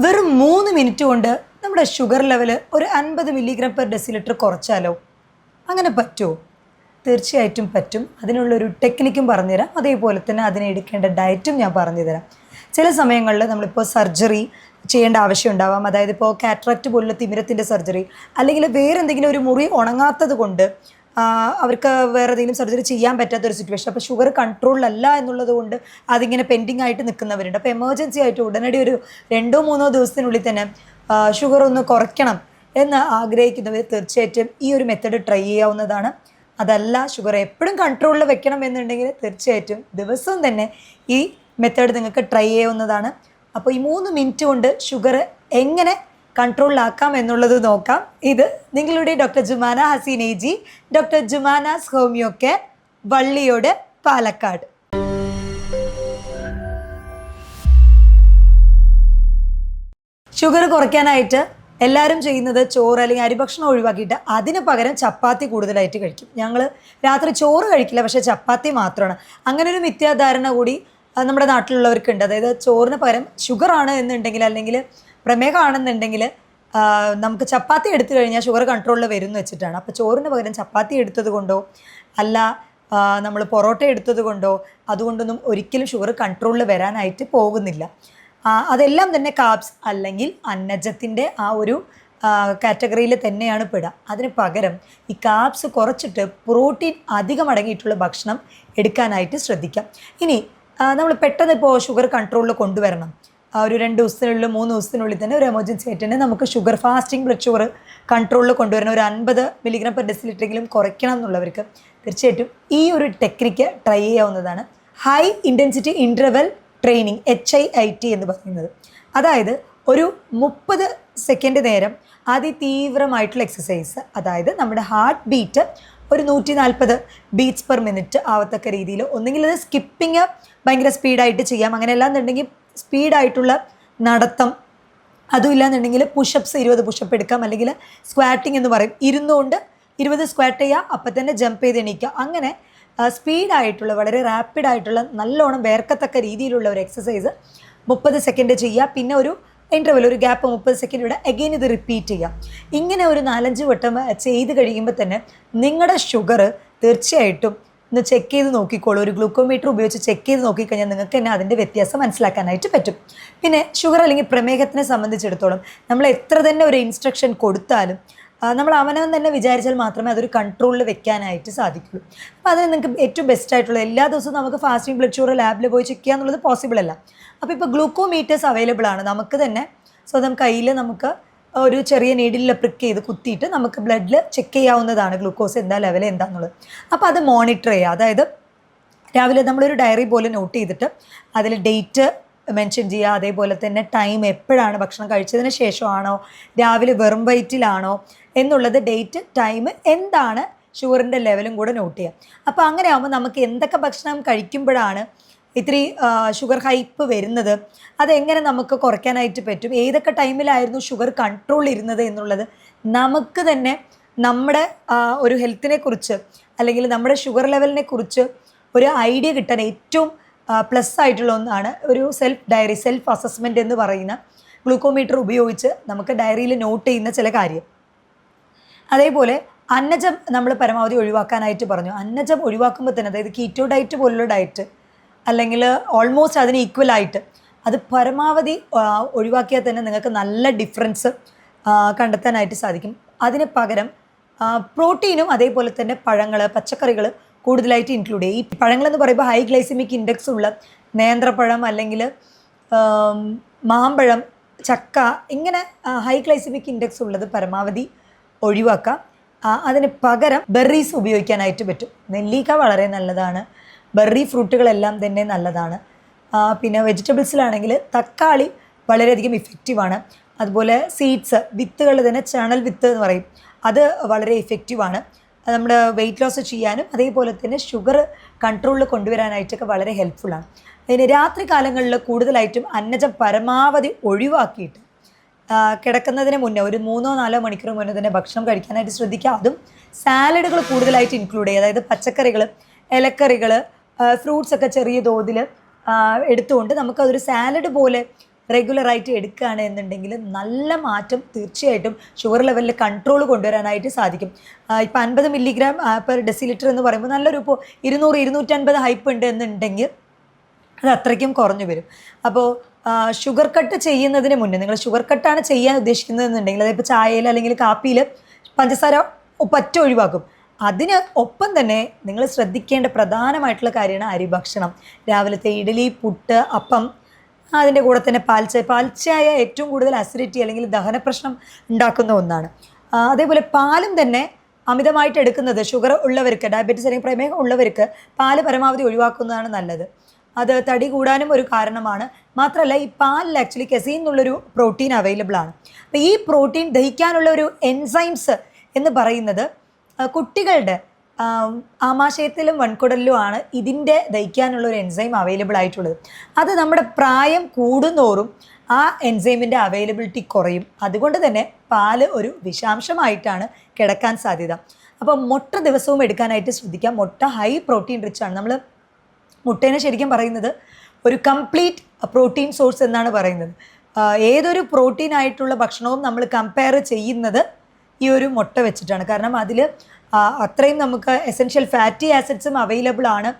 വെറും 3 മിനിറ്റ് കൊണ്ട് നമ്മുടെ ഷുഗർ ലെവൽ ഒരു 50 മില്ലിഗ്രാം പെർ ഡെസിലിറ്റർ കുറച്ചാലോ? അങ്ങനെ പറ്റുമോ? തീർച്ചയായിട്ടും പറ്റും. അതിനുള്ളൊരു ടെക്നിക്കും പറഞ്ഞുതരാം, അതേപോലെ തന്നെ അതിനെടുക്കേണ്ട ഡയറ്റും ഞാൻ പറഞ്ഞുതരാം. ചില സമയങ്ങളിൽ നമ്മളിപ്പോൾ സർജറി ചെയ്യേണ്ട ആവശ്യം ഉണ്ടാവാം. അതായത് ഇപ്പോൾ കാറ്ററാക്റ്റ് പോലുള്ള തിമിരത്തിൻ്റെ സർജറി, അല്ലെങ്കിൽ വേറെ എന്തെങ്കിലും ഒരു മുറി ഉണങ്ങാത്തത് കൊണ്ട് അവർക്ക് വേറെ എന്തെങ്കിലും സർജറി ചെയ്യാൻ പറ്റാത്തൊരു സിറ്റുവേഷൻ. അപ്പോൾ ഷുഗർ കൺട്രോളിലല്ല എന്നുള്ളത് കൊണ്ട് അതിങ്ങനെ പെൻഡിങ് ആയിട്ട് നിൽക്കുന്നവരുണ്ട്. അപ്പോൾ എമർജൻസി ആയിട്ട് ഉടനടി ഒരു 2-3 ദിവസത്തിനുള്ളിൽ തന്നെ ഷുഗർ ഒന്ന് കുറയ്ക്കണം എന്ന് ആഗ്രഹിക്കുന്നവർ തീർച്ചയായിട്ടും ഈ ഒരു മെത്തേഡ് ട്രൈ ചെയ്യാവുന്നതാണ്. അതല്ല, ഷുഗർ എപ്പോഴും കൺട്രോളിൽ വെക്കണം എന്നുണ്ടെങ്കിൽ തീർച്ചയായിട്ടും ദിവസവും തന്നെ ഈ മെത്തേഡ് നിങ്ങൾക്ക് ട്രൈ ചെയ്യാവുന്നതാണ്. അപ്പോൾ ഈ 3 മിനിറ്റ് കൊണ്ട് ഷുഗർ എങ്ങനെ കൺട്രോളിലാക്കാം എന്നുള്ളത് നോക്കാം. ഇത് നിങ്ങളുടെ doctor Jumana Haseen AG, doctor Jumana's homeo care, Valliyode, Palakkad. Sugar കുറയ്ക്കാനായിട്ട് എല്ലാവരും ചെയ്യുന്നത് ചോറ് അല്ലെങ്കിൽ അരിഭക്ഷണം ഒഴിവാക്കിയിട്ട് അതിന് പകരം ചപ്പാത്തി കൂടുതലായിട്ട് കഴിക്കും. ഞങ്ങൾ രാത്രി ചോറ് കഴിക്കില്ല, പക്ഷേ ചപ്പാത്തി മാത്രമാണ്. അങ്ങനെ ഒരു മിഥ്യാധാരണ കൂടി നമ്മുടെ നാട്ടിലുള്ളവർക്കുണ്ട്. അതായത് ചോറിന് പകരം ഷുഗറാണ് എന്നുണ്ടെങ്കിൽ, അല്ലെങ്കിൽ പ്രമേഹമാണെന്നുണ്ടെങ്കിൽ നമുക്ക് ചപ്പാത്തി എടുത്തു കഴിഞ്ഞാൽ ഷുഗർ കൺട്രോളിൽ വരും എന്ന് വെച്ചിട്ടാണ്. അപ്പോൾ ചോറിന് പകരം ചപ്പാത്തി എടുത്തത് കൊണ്ടോ അല്ല നമ്മൾ പൊറോട്ട എടുത്തത് കൊണ്ടോ അതുകൊണ്ടൊന്നും ഒരിക്കലും ഷുഗർ കൺട്രോളിൽ വരാനായിട്ട് പോകുന്നില്ല. അതെല്ലാം തന്നെ കാർബ്സ് അല്ലെങ്കിൽ അന്നജത്തിൻ്റെ ആ ഒരു കാറ്റഗറിയിൽ തന്നെയാണ് പെടുക. അതിന് പകരം ഈ കാർബ്സ് കുറച്ചിട്ട് പ്രോട്ടീൻ അധികം അടങ്ങിയിട്ടുള്ള ഭക്ഷണം എടുക്കാനായിട്ട് ശ്രദ്ധിക്കാം. ഇനി നമ്മൾ പെട്ടെന്ന് ഇപ്പോൾ ഷുഗർ കൺട്രോളിൽ കൊണ്ടുവരണം, ഒരു 2 ദിവസത്തിനുള്ളിൽ 3 ദിവസത്തിനുള്ളിൽ തന്നെ ഒരു എമർജൻസി ആയിട്ട് തന്നെ നമുക്ക് ഷുഗർ ഫാസ്റ്റിംഗ് ബ്ലഡ് ഷുഗർ കൺട്രോളിൽ കൊണ്ടുവരണം, ഒരു 50 മില്ലിഗ്രാം പെർ ഡെസിലിറ്ററെങ്കിലും കുറയ്ക്കണം എന്നുള്ളവർക്ക് തീർച്ചയായിട്ടും ഈ ഒരു ടെക്നിക്ക് ട്രൈ ചെയ്യാവുന്നതാണ്. High intensity interval training, HIIT എന്ന് പറയുന്നത്. അതായത് ഒരു 30 സെക്കൻഡ് നേരം അതിതീവ്രമായിട്ടുള്ള എക്സസൈസ്, അതായത് നമ്മുടെ ഹാർട്ട് ബീറ്റ് ഒരു 140 ബീറ്റ്സ് പെർ മിനിറ്റ് ആവത്തക്ക രീതിയിൽ, ഒന്നെങ്കിൽ അത് സ്കിപ്പിങ് ഭയങ്കര സ്പീഡായിട്ട് ചെയ്യാം, അങ്ങനെയല്ല എന്നുണ്ടെങ്കിൽ സ്പീഡായിട്ടുള്ള നടത്തം, അതും ഇല്ലാന്നുണ്ടെങ്കിൽ പുഷപ്സ് 20 പുഷപ്പ് എടുക്കാം, അല്ലെങ്കിൽ സ്ക്വാറ്റിംഗ് എന്ന് പറയും, ഇരുന്നുകൊണ്ട് 20 സ്ക്വാറ്റ് ചെയ്യുക, അപ്പം തന്നെ ജമ്പ് ചെയ്ത് എണീക്കുക. അങ്ങനെ സ്പീഡായിട്ടുള്ള വളരെ റാപ്പിഡായിട്ടുള്ള നല്ലോണം വേർക്കത്തക്ക രീതിയിലുള്ള ഒരു എക്സസൈസ് 30 സെക്കൻഡ് ചെയ്യുക. പിന്നെ ഒരു ഇൻ്റർവെൽ, ഒരു ഗ്യാപ്പ് 30 സെക്കൻഡ് ഇവിടെ അഗെയിൻ ഇത് റിപ്പീറ്റ് ചെയ്യുക. ഇങ്ങനെ ഒരു 4-5 വട്ടം ചെയ്ത് കഴിയുമ്പോൾ തന്നെ നിങ്ങളുടെ ഷുഗർ തീർച്ചയായിട്ടും ഒന്ന് ചെക്ക് ചെയ്ത് നോക്കിക്കോളൂ. ഒരു ഗ്ലൂക്കോമീറ്റർ ഉപയോഗിച്ച് ചെക്ക് ചെയ്ത് നോക്കിക്കഴിഞ്ഞാൽ നിങ്ങൾക്ക് തന്നെ അതിൻ്റെ വ്യത്യാസം മനസ്സിലാക്കാനായിട്ട് പറ്റും. പിന്നെ ഷുഗർ അല്ലെങ്കിൽ പ്രമേഹത്തിനെ സംബന്ധിച്ചിടത്തോളം നമ്മൾ എത്ര തന്നെ ഒരു ഇൻസ്ട്രക്ഷൻ കൊടുത്താലും നമ്മൾ അവനവൻ തന്നെ വിചാരിച്ചാൽ മാത്രമേ അതൊരു കൺട്രോളിൽ വെക്കാനായിട്ട് സാധിക്കുള്ളൂ. അപ്പോൾ അതിന് നിങ്ങൾക്ക് ഏറ്റവും ബെസ്റ്റായിട്ടുള്ള, എല്ലാ ദിവസവും നമുക്ക് ഫാസ്റ്റിംഗ് ബ്ലഡ് ഷുഗർ ലാബിൽ പോയി ചെക്ക് ചെയ്യുക എന്നുള്ളത് പോസിബിൾ അല്ല. അപ്പോൾ ഇപ്പോൾ ഗ്ലൂക്കോമീറ്റേഴ്സ് അവൈലബിൾ ആണ്. നമുക്ക് തന്നെ സ്വന്തം കയ്യിൽ നമുക്ക് ഒരു ചെറിയ നീഡിലിൽ പ്രിക്ക് ചെയ്ത് കുത്തിയിട്ട് നമുക്ക് ബ്ലഡിൽ ചെക്ക് ചെയ്യാവുന്നതാണ് ഗ്ലൂക്കോസ് എന്താ ലെവൽ എന്താണെന്നുള്ളത്. അപ്പോൾ അത് മോണിറ്റർ ചെയ്യുക. അതായത് രാവിലെ നമ്മളൊരു ഡയറി പോലെ നോട്ട് ചെയ്തിട്ട് അതിൽ ഡേറ്റ് മെൻഷൻ ചെയ്യുക, അതേപോലെ തന്നെ ടൈം, എപ്പോഴാണ് ഭക്ഷണം കഴിച്ചതിന് ശേഷമാണോ രാവിലെ വെറും വയറ്റിലാണോ എന്നുള്ളത്, ഡേറ്റ്, ടൈം, എന്താണ് ഷുഗറിൻ്റെ ലെവലും കൂടെ നോട്ട് ചെയ്യുക. അപ്പോൾ അങ്ങനെ ആകുമ്പോൾ നമുക്ക് എന്തൊക്കെ ഭക്ഷണം കഴിക്കുമ്പോഴാണ് ഇത്തിരി ഷുഗർ ഹൈപ്പ് വരുന്നത്, അതെങ്ങനെ നമുക്ക് കുറയ്ക്കാനായിട്ട് പറ്റും, ഏതൊക്കെ ടൈമിലായിരുന്നു ഷുഗർ കൺട്രോൾ ഇരുന്നത് എന്നുള്ളത് നമുക്ക് തന്നെ നമ്മുടെ ഒരു ഹെൽത്തിനെ കുറിച്ച് അല്ലെങ്കിൽ നമ്മുടെ ഷുഗർ ലെവലിനെ കുറിച്ച് ഒരു ഐഡിയ കിട്ടാൻ ഏറ്റവും പ്ലസ് ആയിട്ടുള്ള ഒന്നാണ് ഒരു സെൽഫ് ഡയറി, സെൽഫ് അസസ്മെൻറ്റ് എന്ന് പറയുന്ന ഗ്ലൂക്കോമീറ്റർ ഉപയോഗിച്ച് നമുക്ക് ഡയറിയിൽ നോട്ട് ചെയ്യുന്ന ചില കാര്യം. അതേപോലെ അന്നജം നമ്മൾ പരമാവധി ഒഴിവാക്കാനായിട്ട് പറഞ്ഞു. അന്നജം ഒഴിവാക്കുമ്പോൾ തന്നെ, അതായത് കീറ്റോ ഡയറ്റ് പോലുള്ള ഡയറ്റ് അല്ലെങ്കിൽ ഓൾമോസ്റ്റ് അതിന് ഈക്വലായിട്ട് അത് പരമാവധി ഒഴിവാക്കിയാൽ തന്നെ നിങ്ങൾക്ക് നല്ല ഡിഫറൻസ് കണ്ടെത്താനായിട്ട് സാധിക്കും. അതിന് പകരം പ്രോട്ടീനും അതേപോലെ തന്നെ പഴങ്ങൾ, പച്ചക്കറികൾ കൂടുതലായിട്ട് ഇൻക്ലൂഡ് ചെയ്യും. ഈ പഴങ്ങളെന്ന് പറയുമ്പോൾ ഹൈ ഗ്ലൈസിമിക് ഇൻഡെക്സ് ഉള്ള നേന്ത്രപ്പഴം അല്ലെങ്കിൽ മാമ്പഴം, ചക്ക, ഇങ്ങനെ ഹൈ ഗ്ലൈസിമിക് ഇൻഡെക്സ് ഉള്ളത് പരമാവധി ഒഴിവാക്കാം. അതിന് പകരം ബെറീസ് ഉപയോഗിക്കാനായിട്ട് പറ്റും. നെല്ലിക്ക വളരെ നല്ലതാണ്, ബെറി ഫ്രൂട്ടുകളെല്ലാം തന്നെ നല്ലതാണ്. പിന്നെ വെജിറ്റബിൾസിലാണെങ്കിൽ തക്കാളി വളരെയധികം ഇഫക്റ്റീവാണ്. അതുപോലെ സീഡ്സ്, വിത്തുകൾ തന്നെ, ചണൽ വിത്ത് എന്ന് പറയും, അത് വളരെ ഇഫക്റ്റീവാണ്. നമ്മുടെ വെയിറ്റ് ലോസ് ചെയ്യാനും അതേപോലെ തന്നെ ഷുഗർ കൺട്രോളിൽ കൊണ്ടുവരാനായിട്ടൊക്കെ വളരെ ഹെൽപ്ഫുള്ളാണ്. അതിന് രാത്രി കാലങ്ങളിൽ കൂടുതലായിട്ടും അന്നജം പരമാവധി ഒഴിവാക്കിയിട്ട് കിടക്കുന്നതിന് മുന്നേ ഒരു 3-4 മണിക്കൂർ മുന്നേ തന്നെ ഭക്ഷണം കഴിക്കാനായിട്ട് ശ്രദ്ധിക്കുക. അതും സാലഡുകൾ കൂടുതലായിട്ട് ഇൻക്ലൂഡ് ചെയ്യുക. അതായത് പച്ചക്കറികൾ, ഇലക്കറികൾ, ഫ്രൂട്ട്സ് ഒക്കെ ചെറിയ തോതിൽ എടുത്തുകൊണ്ട് നമുക്കതൊരു സാലഡ് പോലെ റെഗുലറായിട്ട് എടുക്കുകയാണ് എന്നുണ്ടെങ്കിൽ നല്ല മാറ്റം തീർച്ചയായിട്ടും ഷുഗർ ലെവലിൽ കൺട്രോൾ കൊണ്ടുവരാനായിട്ട് സാധിക്കും. ഇപ്പോൾ 50 മില്ലിഗ്രാം പെർ ഡെസിലിറ്റർ എന്ന് പറയുമ്പോൾ നല്ലൊരു ഇപ്പോൾ 200-250 ഹൈപ്പ് ഉണ്ട് എന്നുണ്ടെങ്കിൽ അത് അത്രയ്ക്കും കുറഞ്ഞു വരും. അപ്പോൾ ഷുഗർ കട്ട് ചെയ്യുന്നതിന് മുന്നേ നിങ്ങൾ ഷുഗർ കട്ടാണ് ചെയ്യാൻ ഉദ്ദേശിക്കുന്നതെന്നുണ്ടെങ്കിൽ അതായത് ഇപ്പോൾ ചായയിൽ അല്ലെങ്കിൽ കാപ്പിയിൽ പഞ്ചസാര പറ്റ ഒഴിവാക്കും. അതിന് ഒപ്പം തന്നെ നിങ്ങൾ ശ്രദ്ധിക്കേണ്ട പ്രധാനമായിട്ടുള്ള കാര്യമാണ് അരിഭക്ഷണം. രാവിലത്തെ ഇഡ്ഡലി, പുട്ട്, അപ്പം, അതിൻ്റെ കൂടെ തന്നെ പാൽച്ചായ ഏറ്റവും കൂടുതൽ അസിഡിറ്റി അല്ലെങ്കിൽ ദഹന പ്രശ്നം ഉണ്ടാക്കുന്ന ഒന്നാണ്. അതേപോലെ പാലും തന്നെ അമിതമായിട്ട് എടുക്കുന്നത് ഷുഗർ ഉള്ളവർക്ക്, ഡയബറ്റീസ് അല്ലെങ്കിൽ പ്രമേഹം ഉള്ളവർക്ക് പാല് പരമാവധി ഒഴിവാക്കുന്നതാണ് നല്ലത്. അത് തടി കൂടാനും ഒരു കാരണമാണ്. മാത്രമല്ല ഈ പാലിൽ ആക്ച്വലി കെസീൻ എന്നുള്ളൊരു പ്രോട്ടീൻ അവൈലബിൾ ആണ്. അപ്പോൾ ഈ പ്രോട്ടീൻ ദഹിക്കാനുള്ള ഒരു എൻസൈംസ് എന്ന് പറയുന്നത് കുട്ടികളുടെ ആമാശയത്തിലും വൻകുടലിലുമാണ് ഇതിൻ്റെ ദഹിക്കാനുള്ള ഒരു എൻസൈം അവൈലബിൾ ആയിട്ടുള്ളത്. അത് നമ്മുടെ പ്രായം കൂടുന്തോറും ആ എൻസൈമിൻ്റെ അവൈലബിലിറ്റി കുറയും. അതുകൊണ്ട് തന്നെ പാല് ഒരു വിഷാംശമായിട്ടാണ് കിടക്കാൻ സാധ്യത. അപ്പോൾ മുട്ട ദിവസവും എടുക്കാനായിട്ട് ശ്രദ്ധിക്കാം. മുട്ട ഹൈ പ്രോട്ടീൻ റിച്ച് ആണ്. നമ്മൾ മുട്ടേനെ ശരിക്കും പറയുന്നത് ഒരു കംപ്ലീറ്റ് പ്രോട്ടീൻ സോഴ്സ് എന്നാണ് പറയുന്നത്. ഏതൊരു പ്രോട്ടീൻ ആയിട്ടുള്ള ഭക്ഷണവും നമ്മൾ കമ്പയർ ചെയ്യുന്നത് ഈ ഒരു മുട്ട വെച്ചിട്ടാണ്. കാരണം അതിൽ അത്രയും നമുക്ക് എസെൻഷ്യൽ ഫാറ്റി ആസിഡ്സും അവൈലബിൾ ആണ്.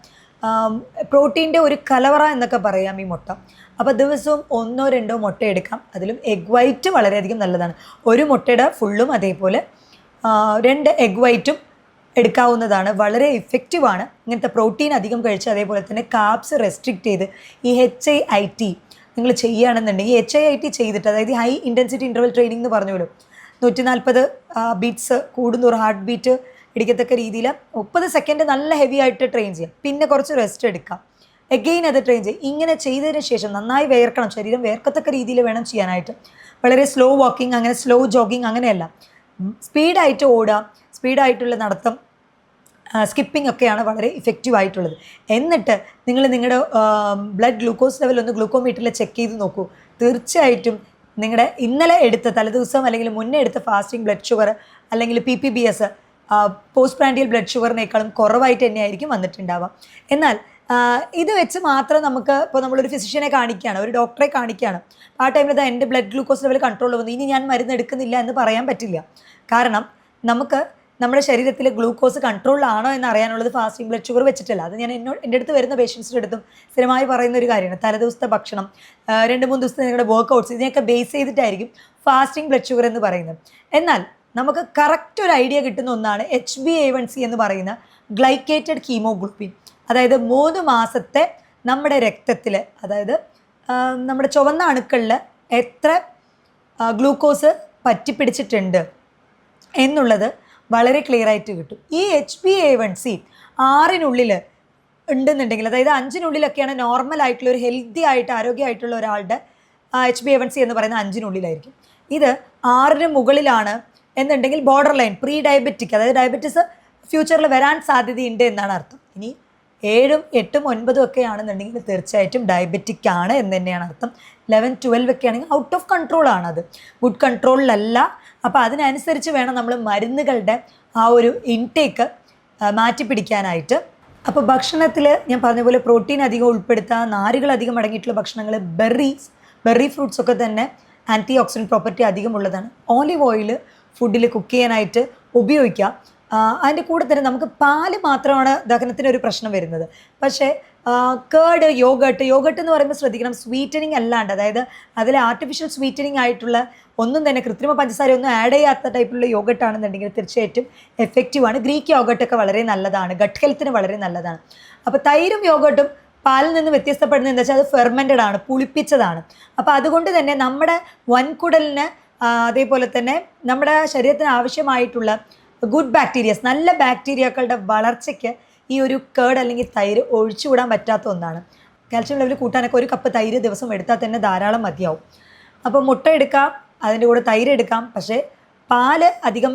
പ്രോട്ടീൻ്റെ ഒരു കലവറ എന്നൊക്കെ പറയാം ഈ മുട്ട. അപ്പോൾ ദിവസവും 1-2 മുട്ട എടുക്കാം. അതിലും എഗ് വൈറ്റ് വളരെയധികം നല്ലതാണ്. ഒരു മുട്ടയുടെ ഫുള്ളും അതേപോലെ 2 എഗ് വൈറ്റും എടുക്കാവുന്നതാണ്. വളരെ ഇഫക്റ്റീവാണ് ഇങ്ങനത്തെ പ്രോട്ടീൻ അധികം കഴിച്ച്. അതേപോലെ തന്നെ കാർബ്സ് റെസ്ട്രിക്റ്റ് ചെയ്ത് ഈ HIIT നിങ്ങൾ ചെയ്യുകയാണെന്നുണ്ടെങ്കിൽ HIIT ചെയ്തിട്ട്, അതായത് ഹൈ ഇൻറ്റൻസിറ്റി ഇൻ്റർവൽ ട്രെയിനിങ് എന്ന് പറഞ്ഞോളൂ, 140 ബീറ്റ്സ് കൂടുന്നൊരു ഹാർട്ട് ബീറ്റ് ഇടിക്കത്തക്ക രീതിയിൽ 30 സെക്കൻഡ് നല്ല ഹെവി ആയിട്ട് ട്രെയിൻ ചെയ്യാം. പിന്നെ കുറച്ച് റെസ്റ്റ് എടുക്കാം, എഗെയിൻ അത് ട്രെയിൻ ചെയ്യും. ഇങ്ങനെ ചെയ്തതിന് ശേഷം നന്നായി വേർക്കണം, ശരീരം വേർക്കത്തക്ക രീതിയിൽ വേണം ചെയ്യാനായിട്ട്. വളരെ സ്ലോ വാക്കിംഗ്, അങ്ങനെ സ്ലോ ജോഗിങ് അങ്ങനെയല്ല, സ്പീഡായിട്ട് ഓടുക, സ്പീഡായിട്ടുള്ള നടത്തം, സ്കിപ്പിംഗ് ഒക്കെയാണ് വളരെ ഇഫക്റ്റീവ് ആയിട്ടുള്ളത്. എന്നിട്ട് നിങ്ങൾ നിങ്ങളുടെ ബ്ലഡ് ഗ്ലൂക്കോസ് ലെവൽ ഒന്ന് ഗ്ലൂക്കോമീറ്ററിൽ ചെക്ക് ചെയ്ത് നോക്കൂ. തീർച്ചയായിട്ടും നിങ്ങളുടെ ഇന്നലെ എടുത്ത തലേദിവസം അല്ലെങ്കിൽ മുന്നേ എടുത്ത ഫാസ്റ്റിംഗ് ബ്ലഡ് ഷുഗർ അല്ലെങ്കിൽ PPBS പോസ്റ്റ് പ്രാൻഡിയൽ ബ്ലഡ് ഷുഗറിനേക്കാളും കുറവായിട്ട് തന്നെയായിരിക്കും വന്നിട്ടുണ്ടാവുക. എന്നാൽ ഇത് വെച്ച് മാത്രം നമുക്ക് ഇപ്പോൾ നമ്മളൊരു ഫിസിഷ്യനെ കാണിക്കുകയാണ്, ഒരു ഡോക്ടറെ കാണിക്കുകയാണ്, ആ ടൈമിൽ എൻ്റെ ബ്ലഡ് ഗ്ലൂക്കോസ് ലെവൽ കൺട്രോൾ വന്നു, ഇനി ഞാൻ മരുന്ന് എടുക്കുന്നില്ല എന്ന് പറയാൻ പറ്റില്ല. കാരണം നമുക്ക് നമ്മുടെ ശരീരത്തിൽ ഗ്ലൂക്കോസ് കൺട്രോളിലാണോ എന്ന് അറിയാനുള്ളത് ഫാസ്റ്റിംഗ് ബ്ലഡ് ഷുഗർ വെച്ചിട്ടല്ല. അത് ഞാൻ എൻ്റെ അടുത്ത് വരുന്ന പേഷ്യൻസിൻ്റെ അടുത്തും സ്ഥിരമായി പറയുന്ന ഒരു കാര്യമാണ്. തലേദിവസത്തെ ഭക്ഷണം, 2-3 ദിവസത്തെ നിങ്ങളുടെ വർക്കൗട്ട്സ്, ഇതിനെയൊക്കെ ബേസ് ചെയ്തിട്ടായിരിക്കും ഫാസ്റ്റിംഗ് ബ്ലഡ് ഷുഗർ എന്ന് പറയുന്നത്. എന്നാൽ നമുക്ക് കറക്റ്റ് ഒരു ഐഡിയ കിട്ടുന്ന ഒന്നാണ് HbA1c എന്ന് പറയുന്ന ഗ്ലൈക്കേറ്റഡ് ഹീമോഗ്ലോബിൻ. അതായത് 3 മാസത്തെ നമ്മുടെ രക്തത്തിൽ, അതായത് നമ്മുടെ ചുവന്ന അണുക്കളിൽ എത്ര ഗ്ലൂക്കോസ് പറ്റിപ്പിടിച്ചിട്ടുണ്ട് എന്നുള്ളത് വളരെ ക്ലിയർ ആയിട്ട് കിട്ടും. ഈ HbA1c 6-നുള്ളിൽ ഉണ്ടെന്നുണ്ടെങ്കിൽ, അതായത് 5-നുള്ളിലൊക്കെയാണ് നോർമൽ ആയിട്ടുള്ള ഒരു ഹെൽത്തി ആയിട്ട് ആരോഗ്യമായിട്ടുള്ള ഒരാളുടെ HbA1c എന്ന് പറയുന്നത് 5-നുള്ളിലായിരിക്കും. ഇത് 6-ന് മുകളിലാണ് എന്നുണ്ടെങ്കിൽ ബോർഡർ ലൈൻ പ്രീ ഡയബറ്റിക്, അതായത് ഡയബറ്റീസ് ഫ്യൂച്ചറിൽ വരാൻ സാധ്യതയുണ്ട് എന്നാണ് അർത്ഥം. ഇനി 7, 8, 9 ഒക്കെ ആണെന്നുണ്ടെങ്കിൽ തീർച്ചയായിട്ടും ഡയബറ്റിക് ആണ് എന്ന് തന്നെയാണ് അർത്ഥം. 11, 12 ഒക്കെ ആണെങ്കിൽ ഔട്ട് ഓഫ് കൺട്രോൾ ആണത്, ഗുഡ് കൺട്രോളിലല്ല. അപ്പോൾ അതിനനുസരിച്ച് വേണം നമ്മൾ മരുന്നുകളുടെ ആ ഒരു ഇൻടേക്ക് മാറ്റി പിടിക്കാനായിട്ട്. അപ്പോൾ ഭക്ഷണത്തിൽ ഞാൻ പറഞ്ഞ പോലെ പ്രോട്ടീൻ അധികം ഉൾപ്പെടുത്തുക, നാരുകൾ അധികം അടങ്ങിയിട്ടുള്ള ഭക്ഷണങ്ങൾ, ബെറി ഫ്രൂട്ട്സ് ഒക്കെ തന്നെ ആൻറ്റി ഓക്സിഡൻറ്റ് പ്രോപ്പർട്ടി അധികമുള്ളതാണ്. ഓലിവ് ഓയിൽ ഫുഡിൽ കുക്ക് ചെയ്യാനായിട്ട് ഉപയോഗിക്കുക. അതിൻ്റെ കൂടെ തന്നെ നമുക്ക് പാല് മാത്രമാണ് ദഹനത്തിനൊരു പ്രശ്നം വരുന്നത്. പക്ഷേ കേർഡ്, യോഗട്ട് എന്ന് പറയുമ്പോൾ ശ്രദ്ധിക്കണം, സ്വീറ്റനിങ് അല്ലാണ്ട്, അതായത് അതിൽ ആർട്ടിഫിഷ്യൽ സ്വീറ്റനിങ് ആയിട്ടുള്ള ഒന്നും തന്നെ കൃത്രിമ പഞ്ചസാര ഒന്നും ആഡ് ചെയ്യാത്ത ടൈപ്പിലുള്ള യോഗട്ട് ആണെന്നുണ്ടെങ്കിൽ തീർച്ചയായിട്ടും എഫക്റ്റീവാണ്. ഗ്രീക്ക് യോഗട്ടൊക്കെ വളരെ നല്ലതാണ്, ഗട്ട് ഹെൽത്തിന് വളരെ നല്ലതാണ്. അപ്പോൾ തൈരും യോഗട്ടും പാലിൽ നിന്ന് വ്യത്യസ്തപ്പെടുന്നത് എന്താ വെച്ചാൽ അത് ഫെർമെൻറ്റഡ് ആണ്, പുളിപ്പിച്ചതാണ്. അപ്പോൾ അതുകൊണ്ട് തന്നെ നമ്മുടെ വൻകുടലിന് അതേപോലെ തന്നെ നമ്മുടെ ശരീരത്തിന് ആവശ്യമായിട്ടുള്ള ഗുഡ് ബാക്ടീരിയസ്, നല്ല ബാക്ടീരിയകളുടെ വളർച്ചയ്ക്ക് ഈ ഒരു കേർഡ് അല്ലെങ്കിൽ തൈര് ഒഴിച്ചുവിടാൻ പറ്റാത്ത ഒന്നാണ്. കാൽഷ്യം ലെവൽ കൂട്ടാനൊക്കെ 1 കപ്പ് തൈര് ദിവസം എടുത്താൽ തന്നെ ധാരാളം മതിയാവും. അപ്പോൾ മുട്ട എടുക്കാം, അതിൻ്റെ കൂടെ തൈര് എടുക്കാം. പക്ഷേ പാല് അധികം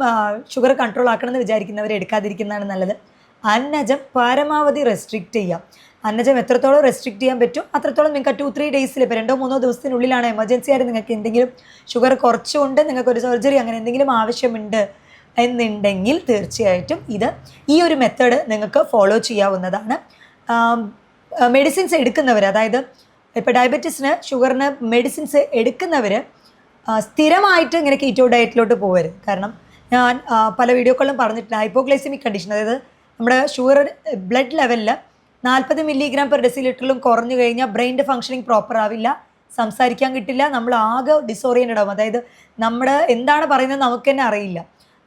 ഷുഗർ കൺട്രോൾ ആക്കണമെന്ന് വിചാരിക്കുന്നവർ എടുക്കാതിരിക്കുന്നതാണ് നല്ലത്. അന്നജം പരമാവധി റെസ്ട്രിക്റ്റ് ചെയ്യാം. അന്നജം എത്രത്തോളം റെസ്ട്രിക്റ്റ് ചെയ്യാൻ പറ്റും അത്രത്തോളം നിങ്ങൾക്ക് 2-3 ഡേയ്സിൽ, ഇപ്പോൾ 2-3 ദിവസത്തിനുള്ളിലാണ് എമർജൻസി ആയിട്ട് നിങ്ങൾക്ക് എന്തെങ്കിലും ഷുഗർ കുറച്ചുകൊണ്ട് നിങ്ങൾക്കൊരു സർജറി അങ്ങനെ എന്തെങ്കിലും ആവശ്യമുണ്ട് എന്നുണ്ടെങ്കിൽ തീർച്ചയായിട്ടും ഈ ഒരു മെത്തേഡ് നിങ്ങൾക്ക് ഫോളോ ചെയ്യാവുന്നതാണ്. മെഡിസിൻസ് എടുക്കുന്നവർ, അതായത് ഇപ്പോൾ ഡയബറ്റീസിന് ഷുഗറിന് മെഡിസിൻസ് എടുക്കുന്നവർ സ്ഥിരമായിട്ട് ഇങ്ങനെ കീറ്റോ ഡയറ്റിലോട്ട് പോകരുത്. കാരണം ഞാൻ പല വീഡിയോകളിലും പറഞ്ഞിട്ടുണ്ട്, ഹൈപ്പോഗ്ലൈസമിക് കണ്ടീഷൻ, അതായത് നമ്മുടെ ഷുഗർ ബ്ലഡ് ലെവലിൽ 40 മില്ലിഗ്രാം പെർ ഡെസിലിറ്ററിലും കുറഞ്ഞു കഴിഞ്ഞാൽ ബ്രെയിൻ്റെ ഫങ്ഷനിങ് പ്രോപ്പർ ആവില്ല, സംസാരിക്കാൻ കിട്ടില്ല, നമ്മൾ ആകെ ഡിസോറിയൻറ്റഡ് ആവും. അതായത് നമ്മുടെ എന്താണ് പറയുന്നത് നമുക്ക് തന്നെ അറിയില്ല.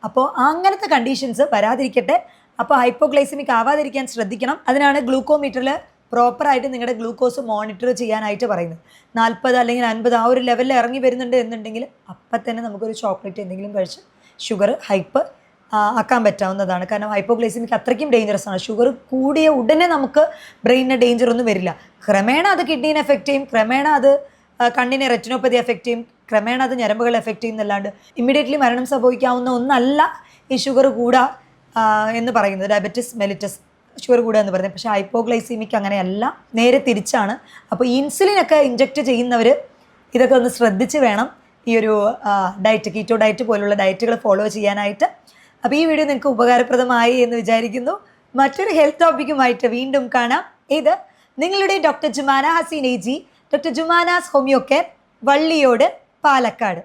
അപ്പോൾ അങ്ങനത്തെ കണ്ടീഷൻസ് വരാതിരിക്കട്ടെ. അപ്പോൾ ഹൈപ്പോഗ്ലൈസമിക് ആവാതിരിക്കാൻ ശ്രദ്ധിക്കണം. അതിനാണ് ഗ്ലൂക്കോമീറ്ററിൽ പ്രോപ്പറായിട്ട് നിങ്ങളുടെ ഗ്ലൂക്കോസ് മോണിറ്റർ ചെയ്യാനായിട്ട് പറയുന്നത്. 40 അല്ലെങ്കിൽ 50 ആ ഒരു ലെവലിൽ ഇറങ്ങി വരുന്നുണ്ട് എന്നുണ്ടെങ്കിൽ അപ്പം തന്നെ നമുക്കൊരു ചോക്ലേറ്റ് എന്തെങ്കിലും കഴിച്ച് ഷുഗർ ഹൈപ്പ് ആക്കാൻ പറ്റാവുന്നതാണ്. കാരണം ഹൈപ്പോഗ്ലൈസമിക് അത്രയ്ക്കും ഡേഞ്ചറസ് ആണ്. ഷുഗർ കൂടിയ ഉടനെ നമുക്ക് ബ്രെയിനിന് ഡേഞ്ചർ ഒന്നും വരില്ല. ക്രമേണ അത് കിഡ്നീനെ എഫക്റ്റ് ചെയ്യും, ക്രമേണ അത് കണ്ണിനെ റെറ്റിനോപ്പതി എഫക്റ്റ് ചെയ്യും, ക്രമേണ അത് ഞരമ്പുകളെ എഫക്റ്റ് ചെയ്യുന്നല്ലാണ്ട് ഇമ്മീഡിയറ്റ്ലി മരണം സംഭവിക്കാവുന്ന ഒന്നല്ല ഈ ഷുഗർ കൂടുക എന്ന് പറയുന്നത്. ഡയബറ്റിസ് മെലിറ്റസ് ഷുഗർ കൂടുക എന്ന് പറയുന്നത്. പക്ഷേ ഹൈപ്പോഗ്ലൈസീമിക് അങ്ങനെയല്ല, നേരെ തിരിച്ചാണ്. അപ്പോൾ ഇൻസുലിനൊക്കെ ഇഞ്ചെക്റ്റ് ചെയ്യുന്നവർ ഇതൊക്കെ ഒന്ന് ശ്രദ്ധിച്ച് വേണം ഈ ഒരു ഡയറ്റ്, കീറ്റോ ഡയറ്റ് പോലുള്ള ഡയറ്റുകൾ ഫോളോ ചെയ്യാനായിട്ട്. അപ്പോൾ ഈ വീഡിയോ നിങ്ങൾക്ക് ഉപകാരപ്രദമായി എന്ന് വിചാരിക്കുന്നു. മറ്റൊരു ഹെൽത്ത് ടോപ്പിക്കുമായിട്ട് വീണ്ടും കാണാം. ഇത് നിങ്ങളുടെ doctor Jumana Haseen AG, doctor Jumana's homeo care, Valliyode, Palakkad.